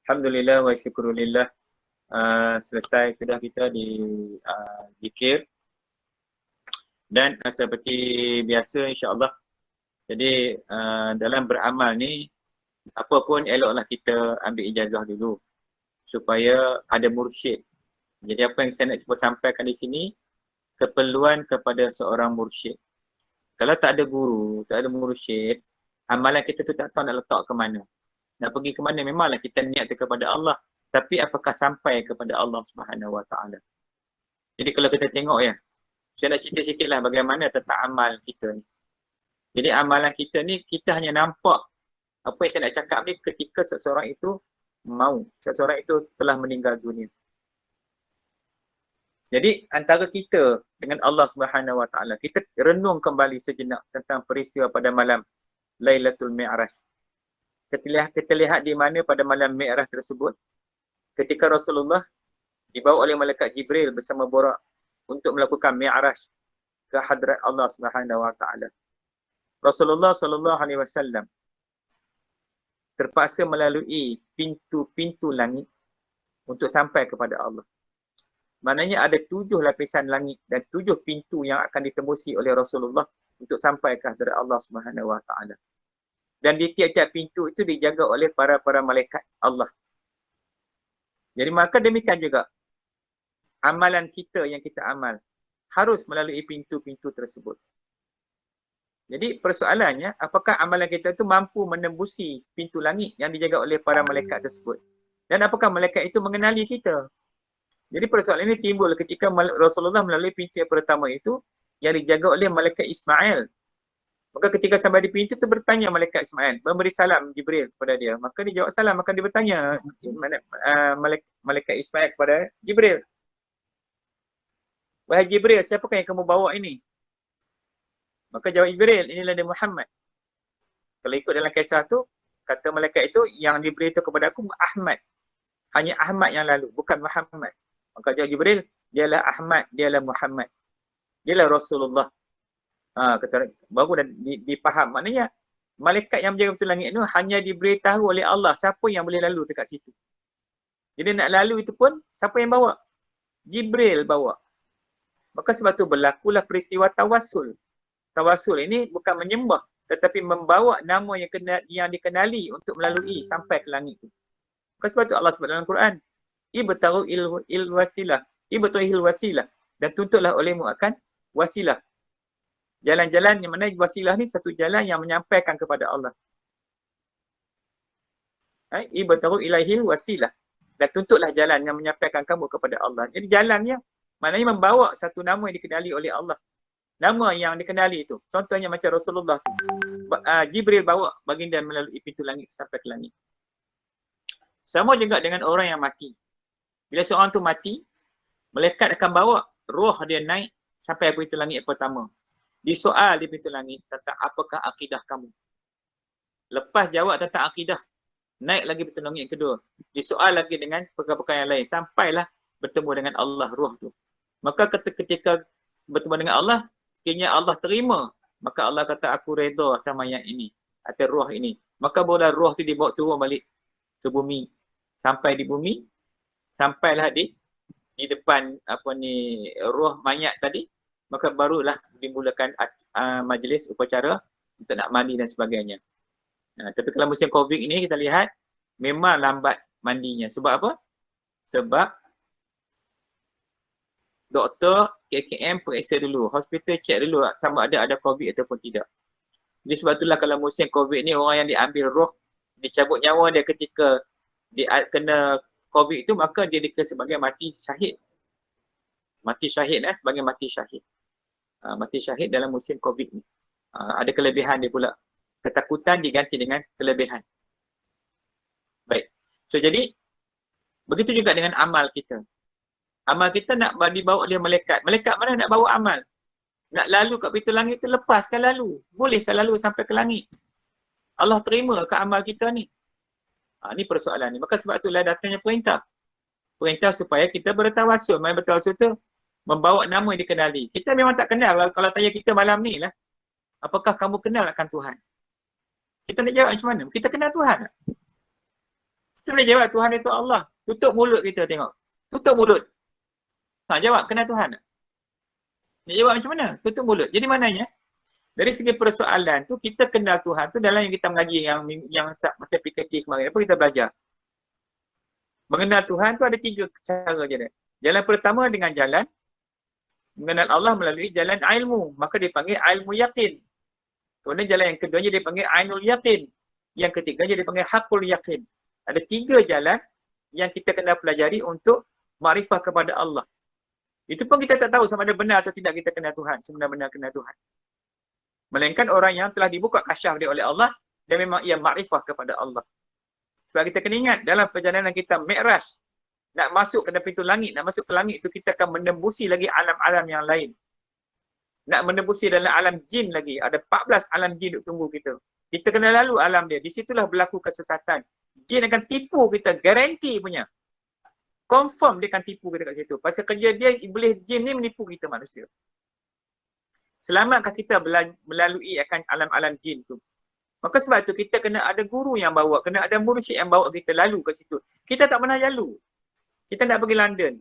Alhamdulillah wa syukurillah. Selesai sudah kita di zikir dan seperti biasa insya-Allah. Jadi dalam beramal ni apa pun eloklah kita ambil ijazah dulu supaya ada mursyid. Jadi apa yang saya nak cuba sampaikan di sini, keperluan kepada seorang mursyid. Kalau tak ada guru, tak ada mursyid, amalan kita tu tak tahu nak letak ke mana. Nak pergi ke mana, memanglah kita niat kepada Allah, tapi apakah sampai kepada Allah Subhanahu Wa Taala. Jadi kalau kita tengok ya, saya nak cerita sikitlah bagaimana tentang amal kita ni. Jadi amalan kita ni, kita hanya nampak apa yang saya nak cakap ni ketika seseorang itu seseorang itu telah meninggal dunia. Jadi antara kita dengan Allah Subhanahu Wa Taala, kita renung kembali sejenak tentang peristiwa pada malam Lailatul Mi'raj. Kita lihat di mana pada malam Mi'raj tersebut, ketika Rasulullah dibawa oleh malaikat Jibril bersama Buraq untuk melakukan Mi'raj ke hadrat Allah Subhanahu Wa Taala. Rasulullah sallallahu alaihi wasallam terpaksa melalui pintu-pintu langit untuk sampai kepada Allah. Maknanya ada 7 lapisan langit dan 7 pintu yang akan ditembusi oleh Rasulullah untuk sampai ke hadrat Allah Subhanahu Wa Taala. Dan di tiap-tiap pintu itu dijaga oleh para malaikat Allah. Jadi maka demikian juga amalan kita yang kita amal harus melalui pintu-pintu tersebut. Jadi persoalannya, apakah amalan kita itu mampu menembusi pintu langit yang dijaga oleh para malaikat tersebut? Dan apakah malaikat itu mengenali kita? Jadi persoalan ini timbul ketika Rasulullah melalui pintu yang pertama itu yang dijaga oleh malaikat Ismail. Maka ketika sampai di pintu itu bertanya malaikat Ismail, memberi salam Jibril kepada dia. Maka dia jawab salam, maka dia bertanya malaikat Ismail kepada Jibril. Wahai Jibril, siapakah yang kamu bawa ini? Maka jawab Jibril, inilah dia Muhammad. Kalau ikut dalam kisah tu, kata malaikat itu, yang diberi itu kepada aku Ahmad. Hanya Ahmad yang lalu, bukan Muhammad. Maka jawab Jibril, dialah Ahmad, dialah Muhammad. Dialah Rasulullah. Kata, baru dah dipaham. Maknanya, malaikat yang menjaga pintu langit itu hanya diberitahu oleh Allah siapa yang boleh lalu dekat situ. Jadi nak lalu itu pun, siapa yang bawa? Jibril bawa. Maka sebab tu berlakulah peristiwa tawassul. Tawassul ini bukan menyembah, tetapi membawa nama yang dikenali untuk melalui sampai ke langit itu. Maka sebab tu Allah sebut dalam Quran, ibtaghu il wasilah, ibtaghil wasilah, dan tuntutlah olehmu akan wasilah. Jalan-jalan yang mana wasilah ni satu jalan yang menyampaikan kepada Allah. Ibtaghu ilaihil wasilah, dan tuntutlah jalan yang menyampaikan kamu kepada Allah. Jadi jalannya maknanya membawa satu nama yang dikenali oleh Allah. Nama yang dikenali itu. Contohnya macam Rasulullah tu. Jibril bawa baginda melalui pintu langit sampai ke langit. Sama juga dengan orang yang mati. Bila seorang tu mati, malaikat akan bawa roh dia naik sampai ke pintu langit yang pertama. Disoal di pintu langit tentang apakah akidah kamu. Lepas jawab tentang akidah, naik lagi pintu langit yang kedua. Disoal lagi dengan perkara-perkara yang lain. Sampailah bertemu dengan Allah, roh tu. Maka ketika bertemu dengan Allah, sekiranya Allah terima, maka Allah kata aku redha atas mayat ini, atas roh ini. Maka boleh roh tu dibawa turun balik ke bumi. Sampai di bumi, sampailah di depan roh mayat tadi, maka barulah dimulakan majlis upacara untuk nak mandi dan sebagainya. Tapi kalau musim COVID ini kita lihat memang lambat mandinya. Sebab apa? Sebab doktor KKM periksa dulu, hospital check dulu sama ada COVID ataupun tidak. Jadi sebab itulah kalau musim COVID ni orang yang diambil roh, dicabut nyawa dia ketika dia kena COVID itu, maka dia dikira sebagai mati syahid. Mati syahid sebagai mati syahid. Mati syahid dalam musim COVID ni. Ada kelebihan dia pula. Ketakutan diganti dengan kelebihan. Baik. So jadi, begitu juga dengan amal kita. Amal kita nak dibawa oleh malaikat. Malaikat mana nak bawa amal? Nak lalu kat pintu langit tu, lepaskan lalu. Bolehkah lalu sampai ke langit? Allah terima ke amal kita ni? Ni persoalan ni. Maka sebab itulah datangnya perintah. Perintah supaya kita bertawasul. Maksudnya bertawasul tu membawa nama yang dikenali. Kita memang tak kenal. Kalau tanya kita malam ni lah, apakah kamu kenal akan Tuhan? Kita nak jawab macam mana? Kita kenal Tuhan tak? Saya boleh jawab Tuhan itu Allah. Tutup mulut kita tengok. Tutup mulut. Jawab, kenal Tuhan tak? Nak jawab macam mana? Tutup mulut. Jadi maknanya, dari segi persoalan tu, kita kenal Tuhan tu dalam yang kita mengaji yang masa PKP kemarin. Apa kita belajar? Mengenal Tuhan tu ada 3 cara je. Jalan pertama dengan jalan mengenal Allah melalui jalan ilmu. Maka dipanggil ilmu yakin. Kemudian jalan yang keduanya dipanggil ainul yakin. Yang ketiganya dipanggil hakul yakin. Ada 3 jalan yang kita kena pelajari untuk makrifah kepada Allah. Itu pun kita tak tahu sama ada benar atau tidak kita kenal Tuhan. Sebenar-benar kenal Tuhan. Melainkan orang yang telah dibuka kasyaf dia oleh Allah, dan memang ia makrifah kepada Allah. Sebab kita kena ingat, dalam perjalanan kita Mi'raj, nak masuk ke dalam pintu langit, nak masuk ke langit itu kita akan menembusi lagi alam-alam yang lain. Nak menembusi dalam alam jin lagi. Ada 14 alam jin duk tunggu kita. Kita kena lalu alam dia. Di situlah berlaku kesesatan. Jin akan tipu kita, garanti punya. Confirm dia akan tipu kita kat situ. Pasal kerja dia, iblis jin ni menipu kita manusia. Selamatkah kita melalui akan alam-alam jin tu? Maka sebab tu kita kena ada guru yang bawa, kena ada mursyid yang bawa kita lalu kat situ. Kita tak pernah lalu. Kita nak pergi London.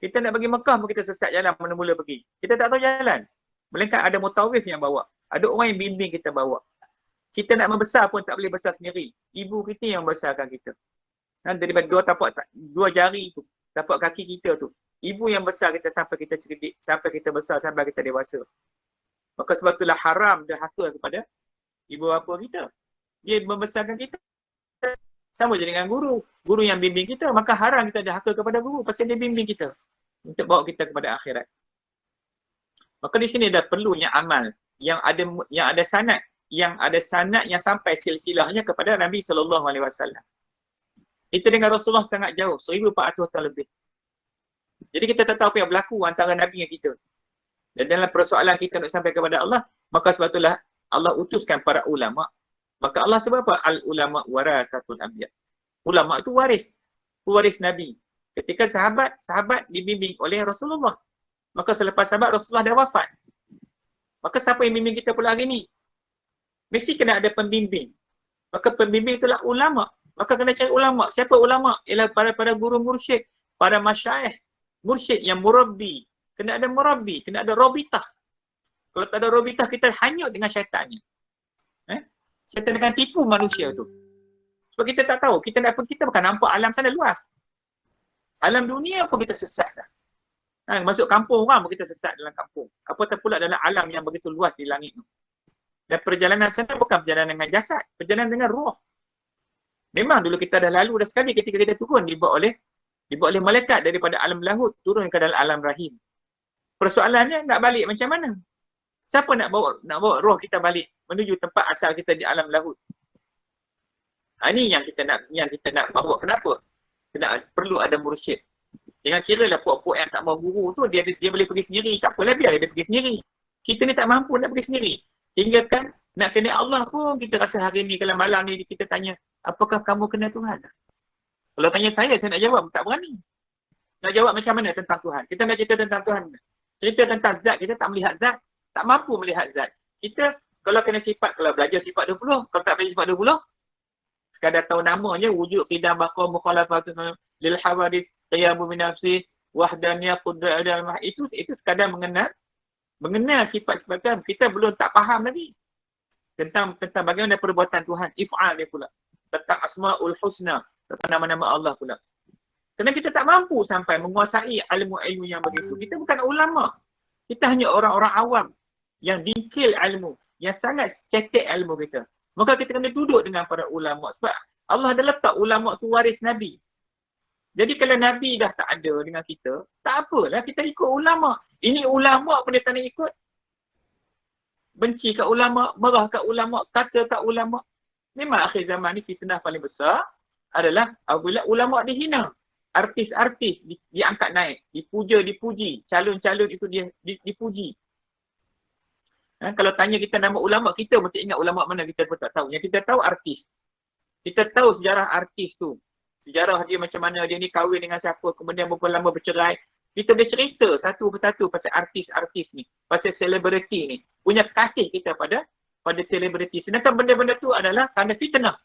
Kita nak pergi Mekah pun kita sesat jalan mula-mula pergi. Kita tak tahu jalan. Melainkan ada mutawif yang bawa. Ada orang yang bimbing kita bawa. Kita nak membesar pun tak boleh besar sendiri. Ibu kita yang membesarkan kita. Daripada 2 jari tu, tapak kaki kita tu. Ibu yang besar kita sampai kita cerdik, sampai kita besar, sampai kita dewasa. Maka sebab itulah haram derhaka kepada ibu bapa kita. Dia membesarkan kita. Sama je dengan guru. Guru yang bimbing kita, maka haram kita derhaka kepada guru pasal dia bimbing kita untuk bawa kita kepada akhirat. Maka di sini dah perlunya amal yang ada sanad, yang sampai silsilahnya kepada Nabi SAW. Kita dengan Rasulullah sangat jauh, 1400 tahun lebih. Jadi kita tak tahu apa yang berlaku antara Nabi dengan kita. Dan dalam persoalan kita nak sampai kepada Allah, maka sebab itulah Allah utuskan para ulama. Maka Allah sebab apa? Al-ulama warasatul anbiya. Ulama itu waris Nabi. Ketika sahabat dibimbing oleh Rasulullah. Maka selepas sahabat Rasulullah dah wafat. Maka siapa yang bimbing kita pula hari ni? Mesti kena ada pembimbing. Maka pembimbing itulah ulama. Maka kena cari ulama. Siapa ulama? Ialah para guru mursyid, para masyaikh, mursyid yang murabbi. Kena ada murabbi, kena ada robitah. Kalau tak ada robitah, kita hanyut dengan syaitannya. Syaitan akan tipu manusia tu. Sebab kita tak tahu, kita bukan nampak alam sana luas. Alam dunia pun kita sesat dah. Masuk kampung orang pun kita sesat dalam kampung. Apatah pula dalam alam yang begitu luas di langit tu. Dan perjalanan sana bukan perjalanan dengan jasad, perjalanan dengan roh. Memang dulu kita dah lalu dah sekali ketika kita turun dibawa oleh malaikat daripada alam lahut turun ke dalam alam rahim. Persoalannya nak balik macam mana? Siapa nak bawa roh kita balik menuju tempat asal kita di alam lahut? Ini yang kita nak bawa. Kenapa? Perlu ada mursyid. Jangan kira lah puak-puak yang tak mau guru tu dia boleh pergi sendiri. Tak apalah, biar dia pergi sendiri. Kita ni tak mampu nak pergi sendiri. Hingga kan nak kenal Allah pun kita rasa hari ni kalau malam ni kita tanya, apakah kamu kenal Tuhan? Kalau tanya saya nak jawab, tak berani. Nak jawab macam mana tentang Tuhan? Kita nak cerita tentang Tuhan. Cerita tentang zat, kita tak melihat zat. Tak mampu melihat zat. Kita kalau kena sifat, kalau belajar sifat 20, kalau tak belajar sifat 20, sekadar tahu namanya, wujud, qidam, baqa, mukhalafatun, lil hawadith, qiyamu min nafsi, wahdaniyah, qudrat, al-mah. Itu sekadar mengenal sifat-sifat Tuhan. Kita belum tak faham lagi tentang bagaimana perbuatan Tuhan, if'al dia pula. Tentang asma'ul husna, tentang nama-nama Allah pula. Kerana kita tak mampu sampai menguasai ilmu-ilmu yang begitu. Kita bukan ulama. Kita hanya orang-orang awam yang dingkil ilmu, yang sangat cetek ilmu kita. Maka kita kena duduk dengan para ulama. Sebab Allah dah letak ulama tu waris Nabi. Jadi kalau Nabi dah tak ada dengan kita, tak apalah kita ikut ulama. Ini ulama pun dia tak nak ikut. Benci kat ulama, marah kat ulama, kata kat ulama. Memang akhir zaman ni fitnah paling besar adalah apabila ulama dihina. Artis-artis diangkat naik, dipuji, calon-calon itu dia dipuji. Kalau tanya kita nama ulama, kita mesti ingat ulama mana, kita pun tak tahu. Yang kita tahu artis. Kita tahu sejarah artis tu. Sejarah dia macam mana, dia ni kahwin dengan siapa, kemudian berapa lama bercerai. Kita boleh cerita satu persatu pasal artis-artis ni, pasal selebriti ni. Punya kasih kita pada selebriti. Sedangkan benda-benda tu adalah kerana fitnah.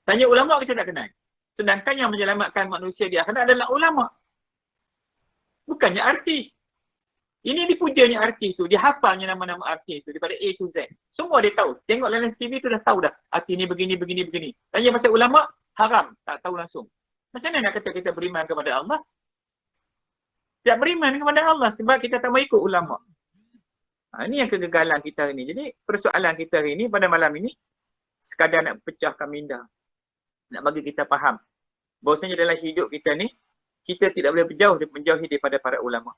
Tanya ulama kita tak kenal. Sedangkan yang menyelamatkan manusia di akhirat adalah ulama. Bukannya artis. Ini dipujanya artis tu. Dia hafalnya nama-nama artis tu daripada A to Z. Semua dia tahu. Tengok dalam TV tu dah tahu dah. Artis ni begini. Tanya pasal ulama, haram. Tak tahu langsung. Macam mana nak kata kita beriman kepada Allah? Tak beriman kepada Allah sebab kita tak mau ikut ulama. Ini yang kegagalan kita hari ni. Jadi persoalan kita hari ni pada malam ini sekadar nak pecahkan minda. Nak bagi kita faham. Bahawasanya dalam hidup kita ni, kita tidak boleh menjauhi daripada para ulama.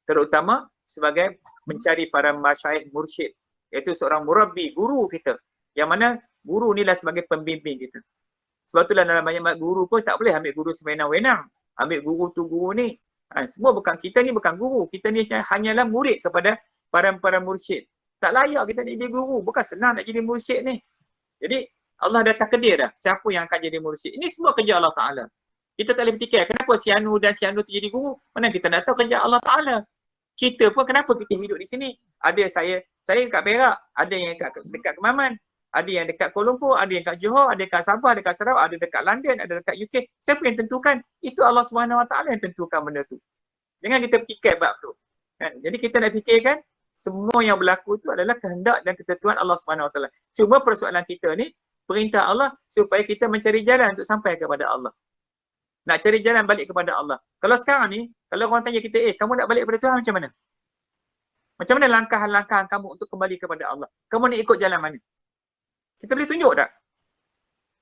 Terutama sebagai mencari para masyayikh mursyid. Iaitu seorang murabbi, guru kita. Yang mana guru ni lah sebagai pembimbing kita. Sebab itulah dalam banyak guru pun tak boleh ambil guru sewenang-wenang. Ambil guru tu guru ni. Semua bukan, kita ni bukan guru. Kita ni hanyalah murid kepada para mursyid. Tak layak kita nak jadi guru. Bukan senang nak jadi mursyid ni. Jadi Allah dah takdir dah siapa yang akan jadi mursyid. Ini semua kerja Allah Ta'ala. Kita tak boleh fikir kenapa si Anu dan si Anu tu jadi guru. Mana kita nak tahu kerja Allah Ta'ala. Kita pun kenapa kita hidup di sini. Ada saya dekat Perak. Ada yang dekat Kemaman. Ada yang dekat Kuala Lumpur. Ada yang dekat Johor. Ada dekat Sabah. Ada dekat Sarawak. Ada dekat London. Ada dekat UK. Siapa yang tentukan? Itu Allah SWT yang tentukan benda tu. Jangan kita fikir bab tu. Kan? Jadi kita nak fikirkan semua yang berlaku tu adalah kehendak dan ketentuan Allah SWT. Cuma persoalan kita ni, perintah Allah supaya kita mencari jalan untuk sampai kepada Allah. Nak cari jalan balik kepada Allah. Kalau sekarang ni, kalau orang tanya kita, kamu nak balik kepada Tuhan macam mana? Macam mana langkah-langkah kamu untuk kembali kepada Allah? Kamu nak ikut jalan mana? Kita boleh tunjuk tak?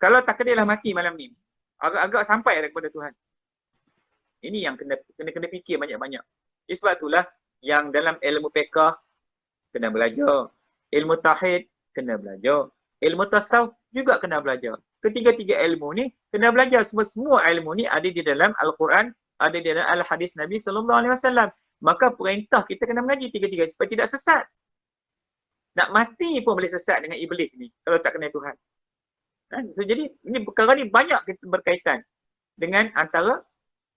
Kalau takdirlah mati malam ni, agak-agak sampai dah kepada Tuhan. Ini yang kena fikir banyak-banyak. Sebab itulah yang dalam ilmu fiqh kena belajar. Ilmu tauhid kena belajar. Ilmu tasawuf juga kena belajar. Ketiga-tiga ilmu ni kena belajar. Semua ilmu ni ada di dalam Al-Quran, ada di dalam Al-Hadis Nabi SAW. Maka perintah kita kena mengaji tiga-tiga supaya tidak sesat. Nak mati pun boleh sesat dengan iblis ni kalau tak kena Tuhan. Kan? So, jadi ini perkara ni banyak berkaitan dengan antara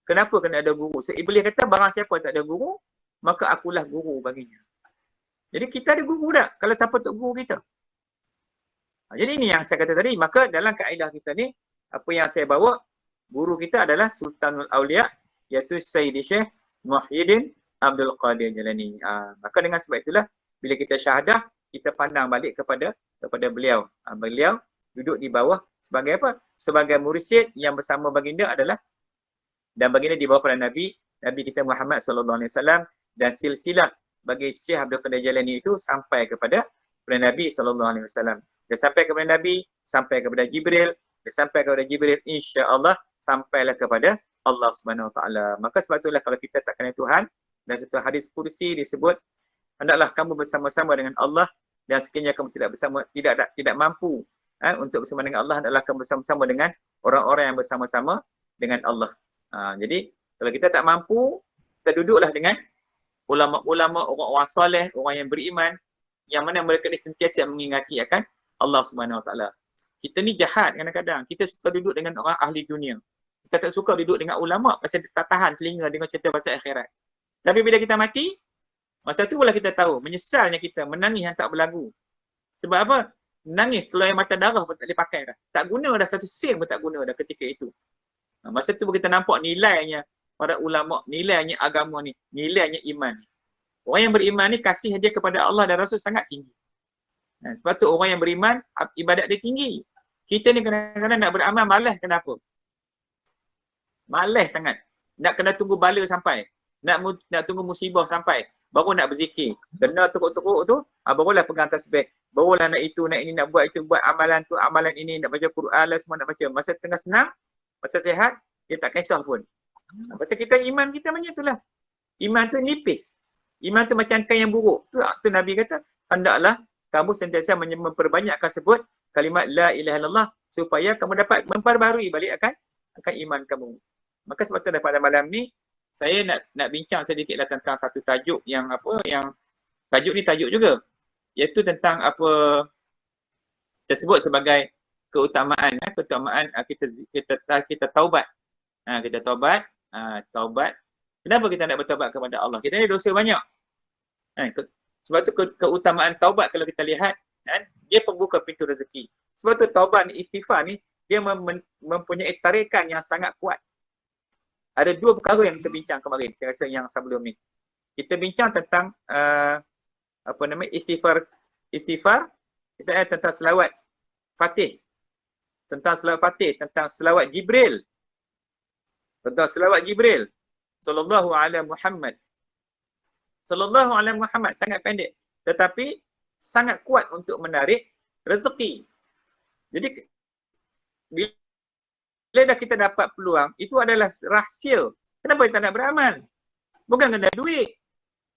kenapa kena ada guru. So iblis kata barang siapa tak ada guru, maka akulah guru baginya. Jadi kita ada guru tak? Kalau siapa tu guru kita? Jadi ini yang saya kata tadi. Maka dalam kaedah kita ni, apa yang saya bawa, guru kita adalah Sultanul Awliya, iaitu Sayyidi Syekh Muhyiddin Abdul Qadir Jalani. Maka dengan sebab itulah, bila kita syahadah, kita pandang balik kepada beliau. Beliau duduk di bawah sebagai apa? Sebagai mursyid yang bersama baginda adalah, dan baginda di bawah para Nabi kita Muhammad SAW, dan silsilah bagi Syekh Abdul Qadir Jalani itu sampai kepada Nabi SAW. Dia sampai kepada Nabi, sampai kepada Jibril, dia sampai kepada Jibril, insya-Allah sampailah kepada Allah SWT. Maka sebab itulah kalau kita tak kenal Tuhan, dan satu hadis kursi disebut, hendaklah kamu bersama-sama dengan Allah, dan sekiranya kamu tidak mampu untuk bersama dengan Allah, hendaklah kamu bersama-sama dengan orang-orang yang bersama-sama dengan Allah. Jadi kalau kita tak mampu, kita duduklah dengan ulama-ulama, orang-orang soleh, orang yang beriman, yang mana mereka ni sentiasa mengingati akan Allah SWT. Kita ni jahat kadang-kadang. Kita suka duduk dengan orang ahli dunia. Kita tak suka duduk dengan ulama pasal tak tahan telinga dengan cerita pasal akhirat. Tapi bila kita mati, masa tu pula kita tahu, menyesalnya kita menangis yang tak berlagu. Sebab apa? Menangis, keluar mata darah pun tak boleh pakai dah. Tak guna dah, satu sen pun tak guna dah ketika itu. Masa tu kita nampak nilainya para ulama, nilainya agama ni, nilainya iman. Orang yang beriman ni kasih dia kepada Allah dan Rasul sangat tinggi. Sebab tu orang yang beriman, ibadat dia tinggi. Kita ni kadang-kadang nak beramal malas, kenapa? Malas sangat. Nak kena tunggu bala sampai. Nak tunggu musibah sampai. Baru nak berzikir. Kena teruk-teruk tu, barulah pegang tasbih. Barulah nak itu, nak ini, nak buat itu, buat amalan tu, amalan ini, nak baca Quran lah, semua nak baca. Masa tengah senang, masa sihat, dia tak kisah pun. Pasal kita, iman kita macam itulah. Iman tu nipis. Iman tu macam kain yang buruk. Tu Nabi kata, hendaklah kamu sentiasa memperbanyakkan sebut kalimat la ilaha illallah supaya kamu dapat memperbarui balik akan iman kamu. Maka sebab tu pada malam ni saya nak bincang sedikitlah tentang satu tajuk yang tajuk ni tajuk juga, iaitu tentang apa tersebut sebagai keutamaan kita taubat. Kita taubat. Kenapa kita nak bertaubat kepada Allah? Kita ni dosa banyak. Sebab tu keutamaan taubat kalau kita lihat, dia pembuka pintu rezeki. Sebab tu taubat ni, istighfar ni dia mempunyai tarikan yang sangat kuat. Ada dua perkara yang kita bincang kemarin, saya rasa yang sebelum ni. Kita bincang tentang istighfar, kita ada tentang selawat Fatih, tentang selawat Jibril, sallallahu alaihi Muhammad. Sallallahu alaihi Muhammad sangat pendek tetapi sangat kuat untuk menarik rezeki. Jadi bila dah kita dapat peluang, itu adalah rahsia. Kenapa kita nak beramal? Bukan kena duit.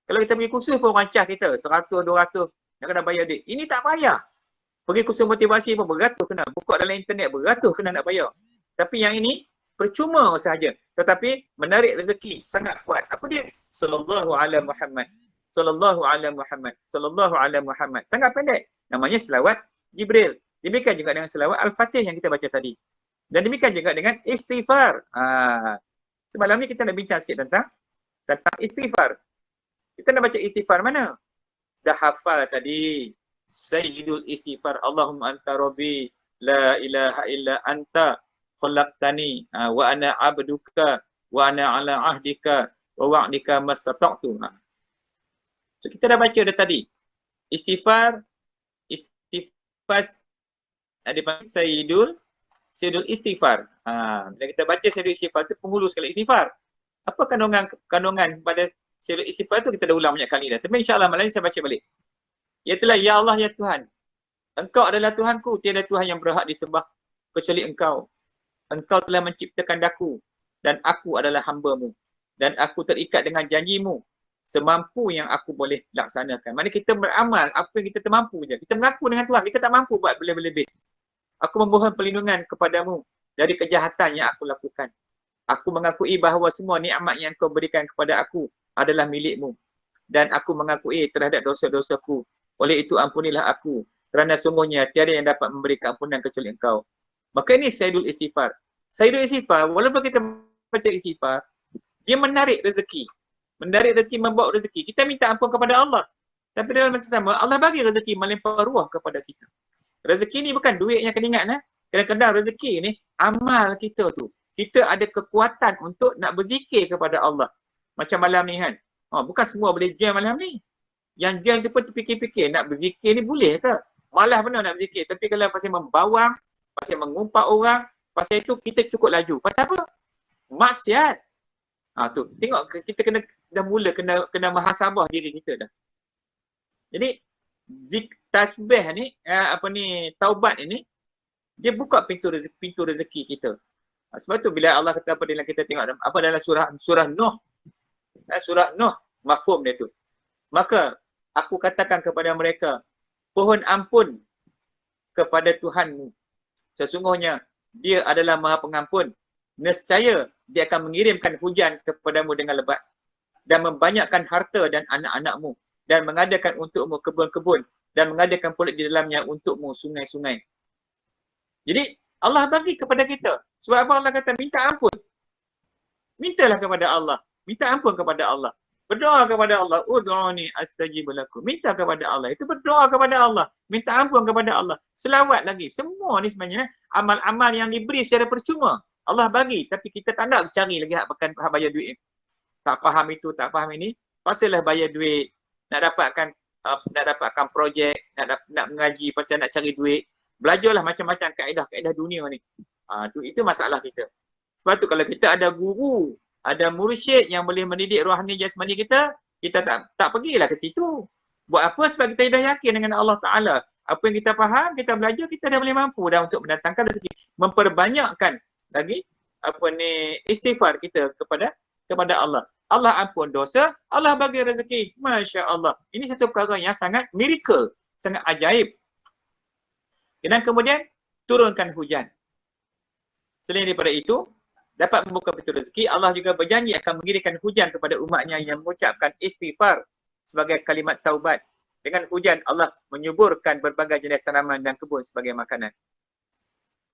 Kalau kita pergi kursus pun rancah kita 100, 200 nak kena bayar duit. Ini tak payah. Pergi kursus motivasi pun beratus kena. Buka dalam internet beratus kena nak bayar. Tapi yang ini percuma sahaja. Tetapi menarik rezeki sangat kuat. Apa dia? Sallallahu alaihi Muhammad. Sallallahu alaihi Muhammad. Sallallahu alaihi Muhammad. Sangat pendek. Namanya selawat Jibril. Demikian juga dengan selawat Al-Fatih yang kita baca tadi. Dan demikian juga dengan istighfar. Semalam ni kita nak bincang sikit tentang istighfar. Kita nak baca istighfar mana? Dah hafal tadi. Sayyidul istighfar. Allahumma anta rabbi. La ilaha illa anta. Khalaqtani. Wa ana abduka. Wa ana ala ahdika. Wa wa'dika mastata'tu. So kita dah baca dah tadi. Istighfar ada Sayyidul istighfar. Bila kita baca Sayyidul istighfar tu penghulu sekali istighfar. Apa kandungan pada Sayyidul istighfar tu kita dah ulang banyak kali dah. Tapi insya-Allah malam ni saya baca balik. Iaitulah ya Allah ya Tuhan. Engkau adalah Tuhanku, tiada Tuhan yang berhak disembah kecuali Engkau. Engkau telah menciptakan daku dan aku adalah hamba-Mu. Dan aku terikat dengan janji-Mu semampu yang aku boleh laksanakan. Maksudnya kita beramal apa yang kita termampu je. Kita mengaku dengan Tuhan, kita tak mampu buat lebih-lebih. Aku memohon perlindungan kepadamu dari kejahatan yang aku lakukan. Aku mengakui bahawa semua nikmat yang kau berikan kepada aku adalah milikmu. Dan aku mengakui terhadap dosa-dosaku. Oleh itu ampunilah aku. Kerana sungguhnya tiada yang dapat memberi keampunan kecuali Engkau. Maka ini Sayyidul istighfar. Sayyidul istighfar, walaupun kita baca istighfar, dia menarik rezeki. Menarik rezeki, membawa rezeki. Kita minta ampun kepada Allah. Tapi dalam masa sama, Allah bagi rezeki melimpah ruah kepada kita. Rezeki ni bukan duit yang kena ingat. Kadang-kadang rezeki ni, amal kita tu. Kita ada kekuatan untuk nak berzikir kepada Allah. Macam malam ni kan. Bukan semua boleh jam malam ni. Yang jam tu pun terfikir-fikir, nak berzikir ni boleh ke? Malah benar nak berzikir. Tapi kalau pasal membawang, pasal mengumpat orang, pasal itu kita cukup laju. Pasal apa? Maksiat. Tu tengok kita dah mula kena muhasabah diri kita dah. Jadi tasbih ni taubat ini dia buka pintu rezeki kita. Sebab tu bila Allah kata apa dalam kita tengok apa dalam surah Nuh. Surah Nuh mafhum dia tu. Maka aku katakan kepada mereka, pohon ampun kepada Tuhanmu. Sesungguhnya dia adalah Maha Pengampun. Nescaya dia akan mengirimkan hujan kepadamu dengan lebat dan membanyakkan harta dan anak-anakmu dan mengadakan untukmu kebun-kebun dan mengadakan pula di dalamnya untukmu sungai-sungai. Jadi Allah bagi kepada kita. Sebab apa Allah kata minta ampun. Mintalah kepada Allah. Minta ampun kepada Allah. Berdoa kepada Allah. Ud'uni astajib lakum. Minta kepada Allah. Itu berdoa kepada Allah. Minta ampun kepada Allah. Selawat lagi. Semua ni sebenarnya amal-amal yang diberi secara percuma. Allah bagi, tapi kita tak nak cari lagi hak bayar duit. Tak faham itu, tak faham ini. Pastilah bayar duit. Nak dapatkan projek, nak mengaji, pasal nak cari duit. Belajarlah macam-macam kaedah dunia ni. Itu masalah kita. Sebab tu kalau kita ada guru, ada mursyid yang boleh mendidik rohani jasmani kita tak pergilah ke situ. Buat apa? Sebab kita dah yakin dengan Allah Ta'ala. Apa yang kita faham, kita belajar, kita dah boleh mampu dah untuk mendatangkan rezeki. Memperbanyakkan lagi istighfar kita kepada Allah. Allah ampun dosa, Allah bagi rezeki. Masya Allah. Ini satu perkara yang sangat miracle, sangat ajaib. Dan kemudian turunkan hujan. Selain daripada itu, dapat membuka pintu rezeki, Allah juga berjanji akan mengirimkan hujan kepada umatnya yang mengucapkan istighfar sebagai kalimat taubat. Dengan hujan Allah menyuburkan berbagai jenis tanaman dan kebun sebagai makanan.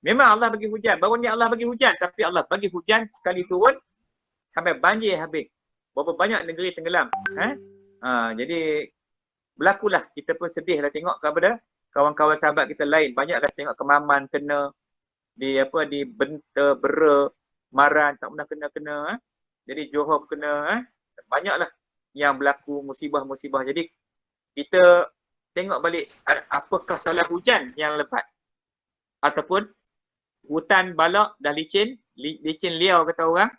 Memang Allah bagi hujan. Baru ni Allah bagi hujan. Tapi Allah bagi hujan sekali turun sampai banjir habis. Berapa banyak negeri tenggelam. Jadi berlakulah. Kita pun sedih lah tengok kepada kawan-kawan sahabat kita lain. Banyaklah tengok kemaman kena. di benta, bera, maran, tak pernah kena-kena. Jadi Johor kena, banyaklah yang berlaku musibah-musibah. Jadi kita tengok balik apakah salah hujan yang lebat ataupun hutan balak dah licin liau kata orang,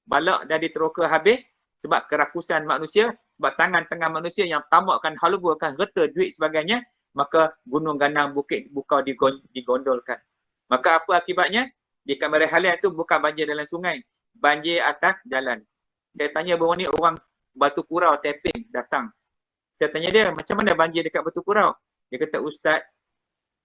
balak dah diteroka habis sebab kerakusan manusia, sebab tangan-tangan manusia yang tamakkan, haluburkan, reta, duit sebagainya, maka gunung ganang, bukit bukau digondolkan. Maka apa akibatnya? Di Kamera Halian tu bukan banjir dalam sungai, banjir atas jalan. Saya tanya baru ni orang Batu Kurau, tapping datang. Saya tanya dia, macam mana banjir dekat Batu Kurau? Dia kata, Ustaz,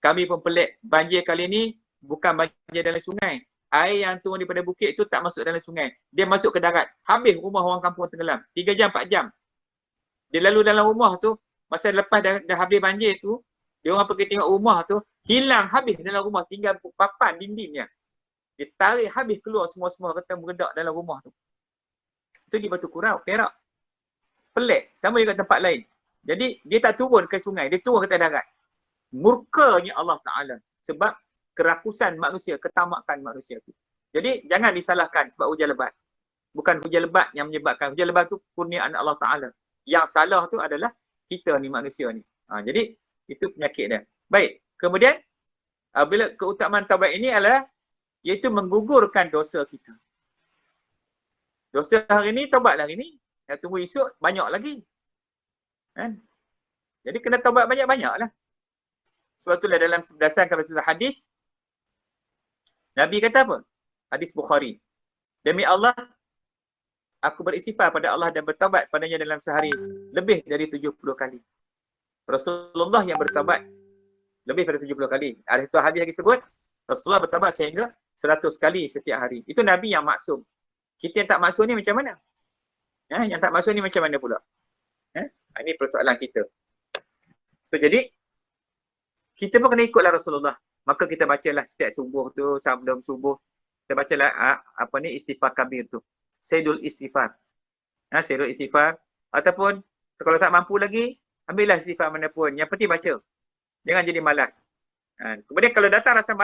kami pun pelik, banjir kali ni bukan banjir dalam sungai. Air yang turun daripada bukit tu tak masuk dalam sungai. Dia masuk ke darat. Habis rumah orang kampung tenggelam. 3 jam, 4 jam. Dia lalu dalam rumah tu, masa lepas dah habis banjir tu, dia orang pergi tengok rumah tu, hilang habis dalam rumah, tinggal papan dindingnya. Dia tarik habis keluar semua-semua, kata meredak dalam rumah tu. Itu di Batu Kurau, Perak. Pelik. Sama juga tempat lain. Jadi, dia tak turun ke sungai, dia turun ke darat. Murkanya Allah Ta'ala. Sebab kerakusan manusia, ketamakan manusia tu. Jadi jangan disalahkan sebab hujan lebat. Bukan hujan lebat yang menyebabkan. Hujan lebat tu kurniaan Allah Ta'ala. Yang salah tu adalah kita ni, manusia ni. Jadi itu penyakit dia. Baik. Kemudian bila keutamaan taubat ini adalah iaitu menggugurkan dosa kita. Dosa hari ni, taubat hari ni. Yang tunggu esok banyak lagi. Kan? Jadi kena taubat banyak-banyak lah. Sebab itulah dalam berdasarkan hadis, Nabi kata apa? Hadis Bukhari. Demi Allah, aku beristighfar pada Allah dan bertaubat padanya dalam sehari lebih dari 70 kali. Rasulullah yang bertaubat lebih dari 70 kali. Ada satu hadis lagi sebut, Rasulullah bertaubat sehingga 100 kali setiap hari. Itu Nabi yang maksum. Kita yang tak maksum ni macam mana? Yang tak maksum ni macam mana pula? Ini persoalan kita. So jadi, kita pun kena ikutlah Rasulullah. Maka kita bacalah setiap subuh tu, sebelum subuh. Kita bacalah istighfar kabir tu. Sayyidul istighfar. Sayyidul istighfar. Ataupun, kalau tak mampu lagi, ambillah istighfar mana pun. Yang penting baca. Jangan jadi malas. Kemudian kalau datang rasa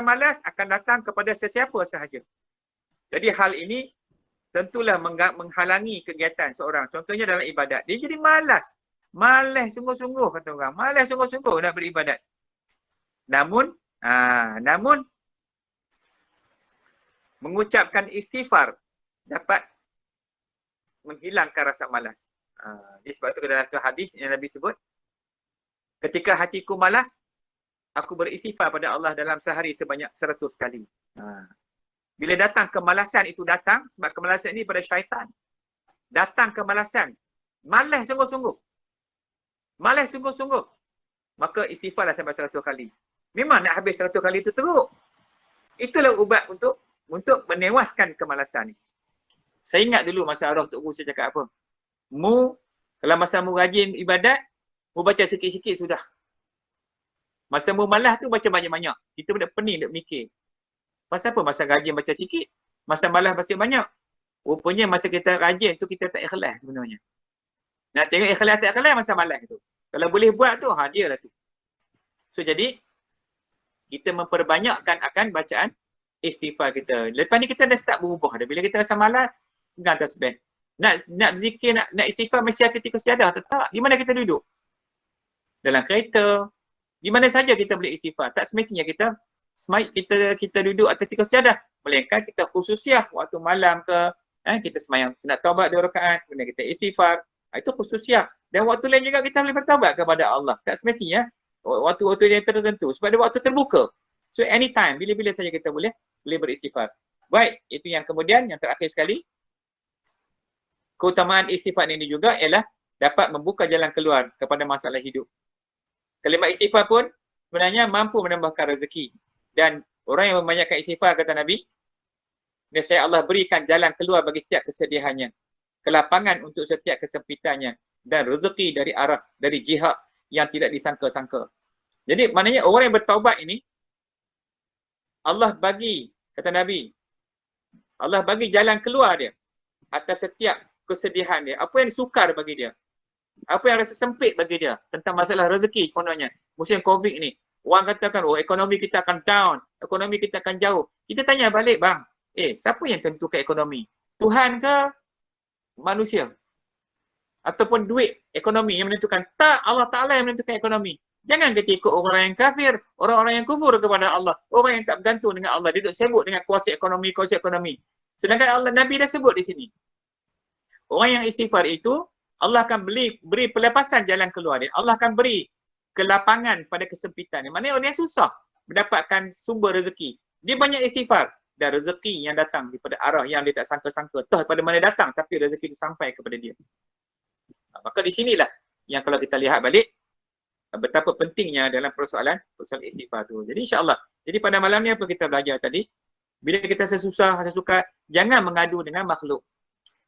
malas akan datang kepada sesiapa sahaja. Jadi hal ini tentulah menghalangi kegiatan seorang. Contohnya dalam ibadat. Dia jadi malas. Malas sungguh-sungguh kata orang. Malas sungguh-sungguh nak beribadat. Namun mengucapkan istighfar dapat menghilangkan rasa malas. Sebab itu dalam hadis yang Nabi sebut, ketika hatiku malas, aku beristighfar pada Allah dalam sehari sebanyak 100 kali. Bila datang kemalasan itu datang, sebab kemalasan ini pada syaitan. Datang kemalasan. Malas sungguh-sungguh. Maka istighfarlah sampai 100 kali. Memang nak habis 100 kali itu teruk. Itulah ubat untuk menewaskan kemalasan ni. Saya ingat dulu masa arwah Tok Guru saya cakap apa? Kalau masa mu rajin ibadat, mu baca sikit-sikit sudah. Masa mu malas tu baca banyak-banyak. Kita dah pening nak mikir. Pasal apa masa rajin baca sikit? Masa malas baca banyak? Rupanya masa kita rajin tu kita tak ikhlas sebenarnya. Nak tengok ikhlas tak ikhlas masa malas tu. Kalau boleh buat tu, dia lah tu. So jadi, kita memperbanyakkan akan bacaan istighfar kita. Lepas ni kita dah start berubah dah. Bila kita rasa malas, pegang tasbih. Nak zikir, nak istighfar mesti ketika sejadah atau tak? Di mana kita duduk? Dalam kereta. Di mana saja kita boleh istighfar. Tak semestinya kita duduk atas tikus sejadah. Melainkan kita khususiah waktu malam ke, kita semayang nak taubat 2 rakaat, kemudian kita istighfar. Itu khususiah. Dan waktu lain juga kita boleh bertaubat kepada Allah. Tak semestinya waktu-waktu yang tertentu. Sebab dia waktu terbuka. So anytime, bila-bila saja kita boleh beristighfar. Baik, itu yang kemudian, yang terakhir sekali. Keutamaan istighfar ini juga ialah dapat membuka jalan keluar kepada masalah hidup. Kalimat istighfar pun sebenarnya mampu menambahkan rezeki. Dan orang yang membanyakkan istighfar, kata Nabi, nescaya Allah berikan jalan keluar bagi setiap kesedihannya, kelapangan untuk setiap kesempitannya, dan rezeki dari jihad yang tidak disangka-sangka. Jadi maknanya orang yang bertaubat ini, Allah bagi, kata Nabi, Allah bagi jalan keluar dia atas setiap kesedihan dia. Apa yang sukar bagi dia, apa yang rasa sempit bagi dia tentang masalah rezeki kononnya, musim COVID ni, Orang katakan, oh ekonomi kita akan down, ekonomi kita akan jauh. Kita tanya balik bang, siapa yang tentukan ekonomi? Tuhan ke manusia? Ataupun duit ekonomi yang menentukan? Tak, Allah Ta'ala yang menentukan ekonomi. Jangan kita ikut orang yang kafir, orang-orang yang kufur kepada Allah, orang yang tak bergantung dengan Allah, dia duduk sibuk dengan kuasa ekonomi. Sedangkan Allah Nabi dah sebut di sini. Orang yang istighfar itu, Allah akan beri pelepasan jalan keluar dia. Allah akan beri kelapangan pada kesempitan. Maksudnya orang yang susah mendapatkan sumber rezeki. Dia banyak istighfar. Dan rezeki yang datang daripada arah yang dia tak sangka-sangka. Entah pada mana datang, tapi rezeki itu sampai kepada dia. Maka di sinilah yang kalau kita lihat balik, betapa pentingnya dalam persoalan istighfar tu. Jadi insyaAllah. Jadi pada malam ni apa kita belajar tadi? Bila kita sesusah, sesuka, jangan mengadu dengan makhluk.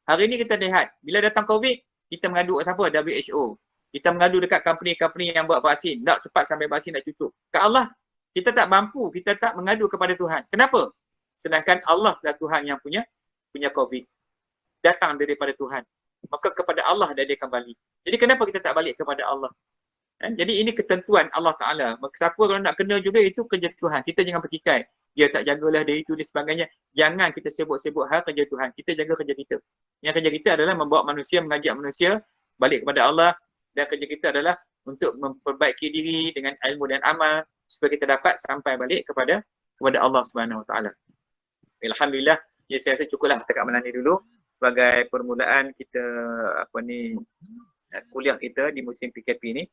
Hari ni kita lihat, bila datang COVID, kita mengadu kat siapa? WHO. Kita mengadu dekat company-company yang buat vaksin. Tak cepat sampai vaksin nak cucuk. Kat Allah, kita tak mampu, kita tak mengadu kepada Tuhan. Kenapa? Sedangkan Allah adalah Tuhan yang punya COVID. Datang daripada Tuhan. Maka kepada Allah dia kembali. Jadi kenapa kita tak balik kepada Allah? Jadi ini ketentuan Allah Ta'ala. Siapa kalau nak kena juga itu kerja Tuhan. Kita jangan bertikai. Dia tak jagalah dia itu dan sebagainya. Jangan kita sibuk-sibuk hal kerja Tuhan. Kita jaga kerja kita. Yang kerja kita adalah membawa manusia, mengajak manusia balik kepada Allah. Dan kerja kita adalah untuk memperbaiki diri dengan ilmu dan amal supaya kita dapat sampai balik kepada Allah Subhanahu Wa Ta'ala. Alhamdulillah. Ya, saya rasa cukuplah dekat malam ni dulu sebagai permulaan kita kuliah kita di musim PKP ni.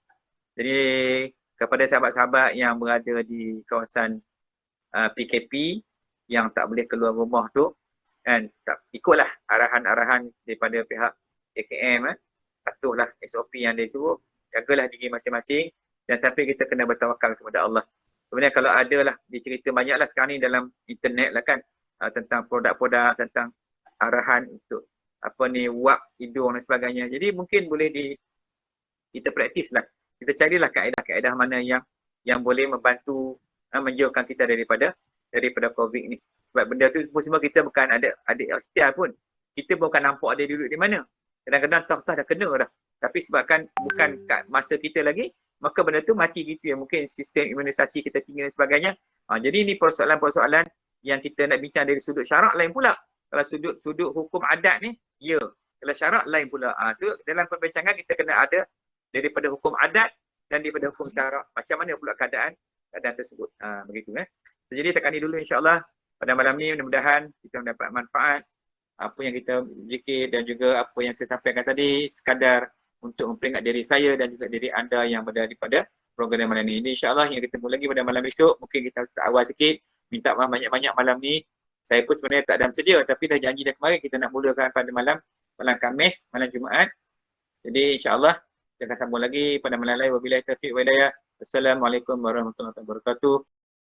Jadi kepada sahabat-sahabat yang berada di kawasan PKP yang tak boleh keluar rumah tu, kan, ikutlah arahan-arahan daripada pihak KKM, patuhlah SOP yang dia suruh, jagalah diri masing-masing dan sampai kita kena bertawakal kepada Allah. Sebenarnya kalau ada lah, dia cerita banyaklah sekarang ni dalam internet lah kan, tentang produk-produk, tentang arahan untuk wak hidung dan sebagainya. Jadi mungkin boleh kita praktis lah. Kita carilah kaedah-kaedah mana yang boleh membantu menjauhkan kita daripada COVID ni. Sebab benda tu semua kita bukan ada ikhtiar pun. Kita bukan nampak dia duduk di mana. Kadang-kadang tak dah kena dah. Tapi sebabkan bukan kat masa kita lagi, maka benda tu mati gitu ya. Mungkin sistem imunisasi kita tinggi dan sebagainya. Jadi ini persoalan-persoalan yang kita nak bincang dari sudut syarak lain pula. Kalau sudut hukum adat ni, ya. Kalau syarak lain pula. Tu dalam perbincangan kita kena ada daripada hukum adat dan daripada hukum syarak. Macam mana pula keadaan tersebut. Begitu Jadi tekan ni dulu insya-Allah. Pada malam ni mudah-mudahan kita mendapat manfaat apa yang kita zikir dan juga apa yang saya sampaikan tadi sekadar untuk memperingat diri saya dan juga diri anda yang berada pada program malam ni. InsyaAllah yang kita bertemu lagi pada malam esok. Mungkin kita start awal sikit. Minta maaf banyak-banyak malam ni. Saya pun sebenarnya tak ada sedia tapi dah janji dah kemarin kita nak mulakan pada malam Khamis, malam Jumaat. Jadi insya-Allah kita akan sambung lagi pada malam lain. Wabillahi taufiq wal hidayah. Assalamualaikum warahmatullahi wabarakatuh.